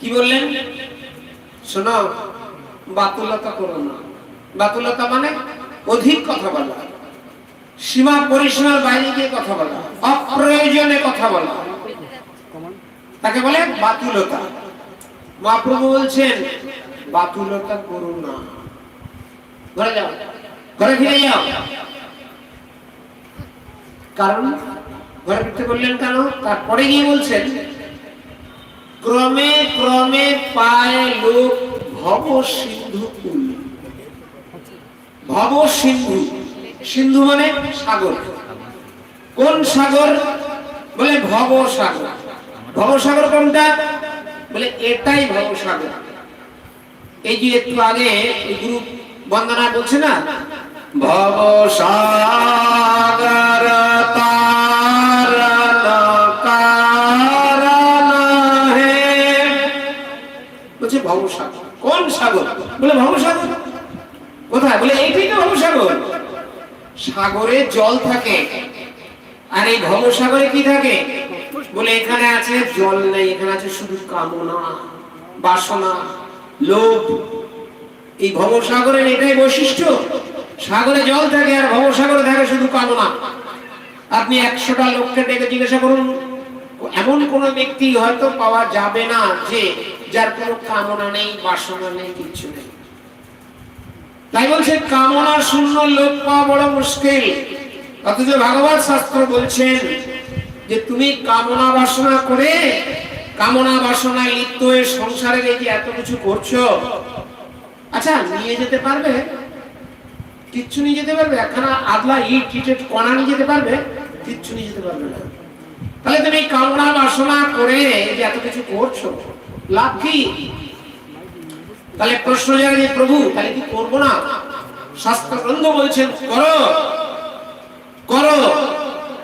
কি বললেন? শোনো, বাতুলতা করো না। বাতুলতা মানে অধিক কথা বলা, সীমা পরিসীমার বাইরে গিয়ে কথা বলা, অপ্রয়োজনে কথা বলা, তাকে বলে বাতুলতা। মহাপ্রভু বলছেন বাতুলতা করো না। ঘরে যাও, ঘরে ফিরে যাও। কারণ ঘরে ফিরতে বললেন কেন? তারপরে গিয়ে বলছেন ক্রমে ক্রমে পায় লোক ভব সিন্ধু কুল। ভব সিন্ধু, সিন্ধু মানে সাগর। কোন সাগর? বলে ভবসাগর। ভবসাগর কোনটা? বলে এটাই ভবসাগর। এই যে একটু আগে গুরু বন্দনা বলছে না, ভবসাগর তারণ কারণ হে, বলছে ভবসাগর। কোন সাগর? বলে ভবসাগর। কোথায়? বলে এইটাই তো ভবসাগর। সাগরে জল থাকে, আর এই ভবসাগরে কি থাকে? বলে এখানে আছে জল নেই, এখানে আছে শুধু কামনা, বাসনা, লোভ। এই ভবসাগরের এটাই বৈশিষ্ট্য। সাগরে জল থাকে আর ভবসাগরে থাকে শুধু কামনা। আপনি 100টা লোককে ডেকে জিজ্ঞাসা করুন, এমন কোন ব্যক্তি হয়তো পাওয়া যাবে না যে যার কোনো কামনা নেই, বাসনা নেই, কিচ্ছু নেই। তাই বলছে কামনা শূন্য লোক পাওয়া বড় মুশকিল। অথচ ভাগবত শাস্ত্র বলছেন যে তুমি কামনা বাসনা করে, কামনা বাসনায় লিপ্ত হয়ে সংসারের এই যে এত কিছু করছো, আচ্ছা নিয়ে যেতে পারবে? কিচ্ছু নিয়ে যেতে পারবে? একখানা আদলা ইট ইটের কণা নিয়ে যেতে পারবে? কিচ্ছু নিয়ে যেতে পারবে না। তাহলে তুমি কামনা বাসনা করে যে এত কিছু করছো, লাভ কি? তাহলে প্রশ্ন জাগে যে প্রভু তাহলে কি করবো না? শাস্ত্র গ্রন্থ বলছেন করো, করো,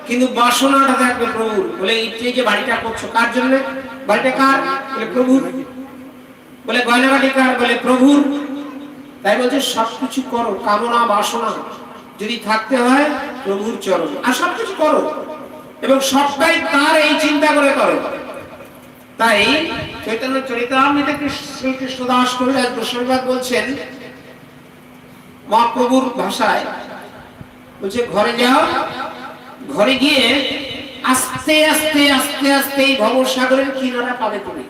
কিন্তু বাসনাটা থাকবে প্রভুর। বলে এই যে বাড়িটা করছো কার জন্য? বাড়িটা কার? বলে প্রভুর। বলে গয়নাগাটি কার? বলে প্রভুর। তাই বলছে সবকিছু করো, কামনা বাসনা যদি থাকতে হয় প্রভুর চরণ, আর সবকিছু করো এবং সবটাই তার এই চিন্তা করে করো। তাই চৈতন্য চরিতামৃতে শ্রীকৃষ্ণ দাস কবিরাজ গোস্বামীপাদ বলছেন মহাপ্রভুর ভাষায়, বলছে ঘরে যাও, ঘরে গিয়ে আস্তে আস্তে আস্তে আস্তে এই ভবসাগরের কিনারা পাবে তুমি।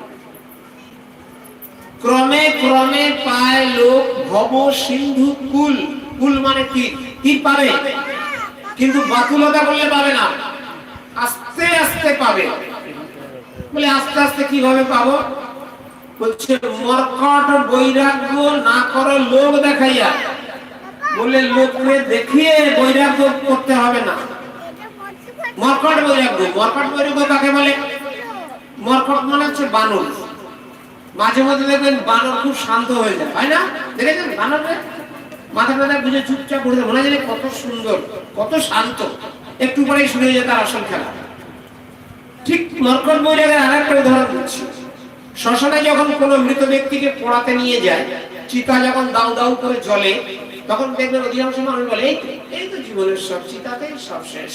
ক্রমে ক্রমে পায় লোক ভব সিন্ধু কুল। কুল মানে তীর, তীর পাবে, কিন্তু বাতুলতা করলে পাবে না, আস্তে আস্তে পাবে। বলে আস্তে আস্তে কিভাবে পাবো? বলছে মর্কট বৈরাগ্য না করো লোক দেখাইয়া। বলে লোককে দেখিয়ে বৈরাগ্য করতে হবে না। মর্কট বৈরাগ্য, মর্কট বৈরাগ্য কাকে বলে? মর্কট মানে হচ্ছে বানর। মাঝে মধ্যে দেখবেন বানর খুব শান্ত হয়ে যায়, হয় না? দেখেছেন বানরকে? মাথা মাথা বুঝে চুপচাপ পড়ে যায়, মনে হয় কত সুন্দর, কত শান্ত, একটু পরেই শুরু হয়ে যায় তার আসল খেলা। ঠিক মর্কট বৈরাগের আরেকটা উদাহরণ দিচ্ছি। শ্মশানে যখন কোনো মৃত ব্যক্তিকে পোড়াতে নিয়ে যায়, চিতা যখন দাউ দাউ করে জ্বলে, তখন দেখবেন অধিকাংশ মানুষ বলে এই তো জীবনের সব, চিতাতেই সব শেষ,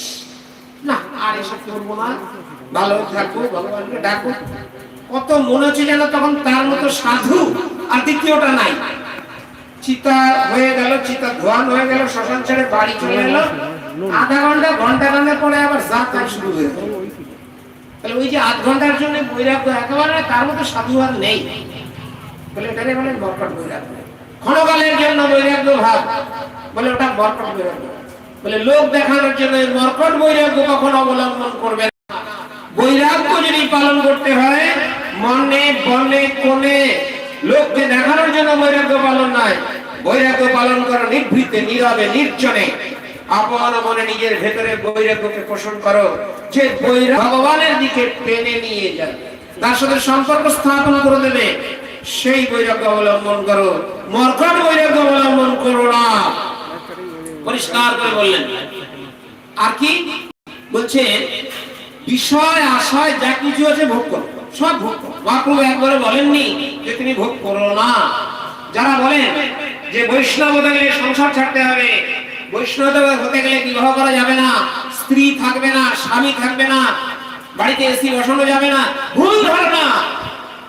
না আর এসব করবো না, ভালো থাকবো, ভগবানকে ডাকবো। কত মনে হচ্ছে যেন তখন তার মতো সাধু আর দ্বিতীয়টা নাই। চিতা হয়ে গেল, চিতা ধোয়ান হয়ে গেল, শ্মশান ছেড়ে বাড়ি চলে এলো, আধা ঘন্টা ঘন্টা পরে আবার যাত্রা শুরু হয়ে গেল। তাহলে ওই যে আধ ঘন্টার জন্য বৈরাগ্য একেবারে তার মতো সাধু আর নেই। বলে এটাকে বলে মর্কট বৈরাগ্য। ক্ষণকালের জন্য বৈরাগ্য ভাব, বলে ওটা মর্কট বৈরাগ্য। বলে লোক দেখানোর জন্য মর্কট বৈরাগ্য কখন অবলম্বন করবে না। বৈরাগ্য যদি পালন করতে হয় মনে বনে কোণে, লোককে দেখানোর জন্য বৈরাগ্য পালন নয়। বৈরাগ্য পালন করো নিভৃতে, নীরবে, নির্জনে, আপন মনে নিজের ভেতরে বৈরাগ্যকে পোষণ করো, যে বৈরাগ্য ভগবানের দিকে টেনে নিয়ে যাবে, তার সাথে সম্পর্ক স্থাপন করে দেবে। সেই বৈরাগ্য অবলম্বন করো, মর্কট বৈরাগ্য অবলম্বন করো না। পরিষ্কার করে বললেন। আর কি বলছে? বিষয় আশয় যা কিছু আছে ভোগ করো, সব ভোগ করো। মহাপ্রভু একবারে বলেননি যে তুমি ভোগ করো না। যারা বলেন যে বৈষ্ণব হতে গেলে সংসার ছাড়তে হবে, বৈষ্ণব হতে গেলে বিবাহ করা যাবে না, স্ত্রী থাকবে না, স্বামী থাকবে না, বাড়িতে এসি বসানো যাবে না, ভুল ধারণা।